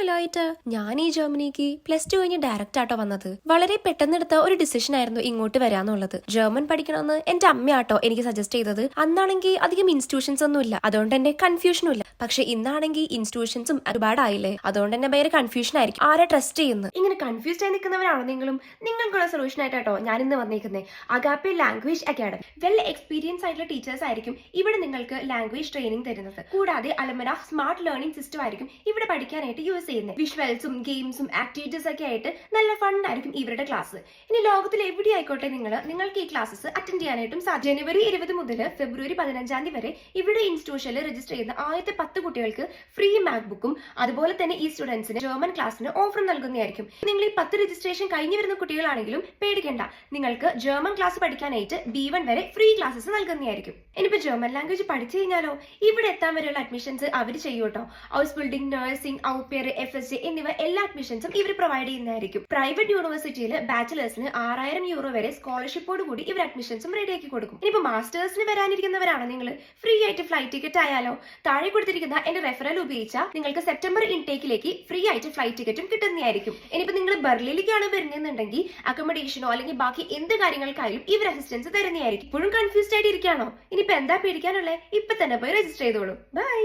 കൊല്ലമായിട്ട് ഞാൻ ഈ ജർമ്മനിക്ക് +2 കഴിഞ്ഞ് ഡയറക്റ്റ് ആട്ടോ വന്നത്. വളരെ പെട്ടെന്നെടുത്ത ഒരു ഡിസിഷൻ ആയിരുന്നു ഇങ്ങോട്ട് വരാന്നുള്ളത്. ജർമ്മൻ പഠിക്കണമെന്ന് എന്റെ അമ്മയാട്ടോ എനിക്ക് സജസ്റ്റ് ചെയ്തത്. അന്നാണെങ്കിൽ അധികം ഇൻസ്റ്റിറ്റ്യൂഷൻസ് ഒന്നും ഇല്ല, അതുകൊണ്ട് എന്റെ കൺഫ്യൂഷനും ഇല്ല. പക്ഷെ ഇന്നാണെങ്കിൽ ഇൻസ്റ്റിറ്റ്യൂഷൻസും ഒരുപാടായില്ലേ, അതുകൊണ്ട് തന്നെ ഭയങ്കര കൺഫ്യൂഷൻ ആയിരിക്കും ആരെ ട്രസ്റ്റ് ചെയ്യുന്നത്. ഇങ്ങനെ കൺഫ്യൂസ്ഡ് ആയി നിൽക്കുന്നവരാണോ നിങ്ങൾക്കുള്ള സൊല്യൂഷൻ ആയിട്ടോ ഞാൻ ഇന്ന് വന്നേക്കുന്നത്. Agape language academy well experience ആയിട്ടുള്ള ടീച്ചേഴ്സ് ആയിരിക്കും ഇവിടെ നിങ്ങൾക്ക് ലാംഗ്വേജ് ട്രെയിനിങ് തരുന്നത്. കൂടാതെ അലമന സ്മാർട്ട് ലേണിംഗ് സിസ്റ്റം ആയിരിക്കും ഇവിടെ പഠിക്കാനായിട്ട് യൂസ് ചെയ്യുന്നത്. വിഷ്വൽസും ഗെയിംസും ആക്ടിവിറ്റീസ് ഒക്കെ ആയിട്ട് നല്ല ഫൺ ആയിരിക്കും ഇവരുടെ ക്ലാസ്. ഇനി ലോകത്തിൽ എവിടെ ആയിക്കോട്ടെ നിങ്ങൾക്ക് ഈ ക്ലാസ്സസ് അറ്റൻഡ് ചെയ്യാനായിട്ടും സാധിക്കും. ജനുവരി 20 മുതൽ ഫെബ്രുവരി 15 വരെ ഇവിടെ ഇൻസ്റ്റിറ്റ്യൂഷനിൽ രജിസ്റ്റർ ചെയ്യുന്ന ആദ്യത്തെ 10 കുട്ടികൾക്ക് ഫ്രീ മാക്ബുക്കും അതുപോലെ തന്നെ ഈ സ്റ്റുഡൻസിന് ജർമ്മൻ ക്ലാസ്സിന് ഓഫർ നൽകുന്നതായിരിക്കും. നിങ്ങൾ ഈ 10 രജിസ്ട്രേഷൻ കഴിഞ്ഞു വരുന്ന കുട്ടികളാണെങ്കിലും പേടിക്കേണ്ട, നിങ്ങൾക്ക് ജർമ്മൻ ക്ലാസ് പഠിക്കാനായിട്ട് B1 വരെ ഫ്രീ ക്ലാസ്സസ് നൽകുന്നതായിരിക്കും. ഇനിയിപ്പോ ജർമ്മൻ ലാംഗ്വേജ് പഠിച്ചു കഴിഞ്ഞാലോ ഇവിടെ എത്താൻ വരെയുള്ള അഡ്മിഷൻസ് അവർ ചെയ്യൂട്ടോ. ഹൗസ് ബിൽഡിംഗ്, നഴ്സിംഗ്, ഔപെയർ, FSJ എന്നിവ എല്ലാ അഡ്മിഷൻസും ഇവർ പ്രൊവൈഡ് ചെയ്യുന്നതായിരിക്കും. പ്രൈവറ്റ് യൂണിവേഴ്സിറ്റിയിൽ ബാച്ചിലേഴ്സിന് 6000 യൂറോ വരെ സ്കോളർഷിപ്പോട് കൂടി ഇവർ അഡ്മിഷൻസും റെഡിയാക്കി കൊടുക്കും. ഇനിയിപ്പോ മാസ്റ്റേഴ്സിന് വരാനിരിക്കുന്നവരാണോ ഫ്രീ ആയിട്ട് ഫ്ലൈറ്റ് ടിക്കറ്റ് ആയാലോ താഴെ കൊടുത്തിരിക്കുന്ന എന്റെ റെഫറൽ ഉപയോഗിച്ചാൽ നിങ്ങൾക്ക് സെപ്റ്റംബർ ഇൻടേക്കിലേക്ക് ഫ്രീ ആയിട്ട് ഫ്ലൈറ്റ് ടിക്കറ്റും കിട്ടുന്നതായിരിക്കും. ഇനിയിപ്പോ നിങ്ങൾ ബെർലിനിലേക്കാണ് വരുന്നതെന്നുണ്ടെങ്കിൽ അക്കോമഡേഷനോ അല്ലെങ്കിൽ ബാക്കി എന്ത് കാര്യങ്ങൾക്കായാലും ഇവർ അസിസ്റ്റൻസ് തരുന്നതായിരിക്കും. ഇപ്പോഴും കൺഫ്യൂസ്ഡ് ആയിട്ട് ഇരിക്കുകയാണോ? ഇനിയിപ്പോ എന്താ പേടിക്കാനുള്ളത്? ഇപ്പൊ തന്നെ പോയി രജിസ്റ്റർ ചെയ്തോളൂ. ബൈ.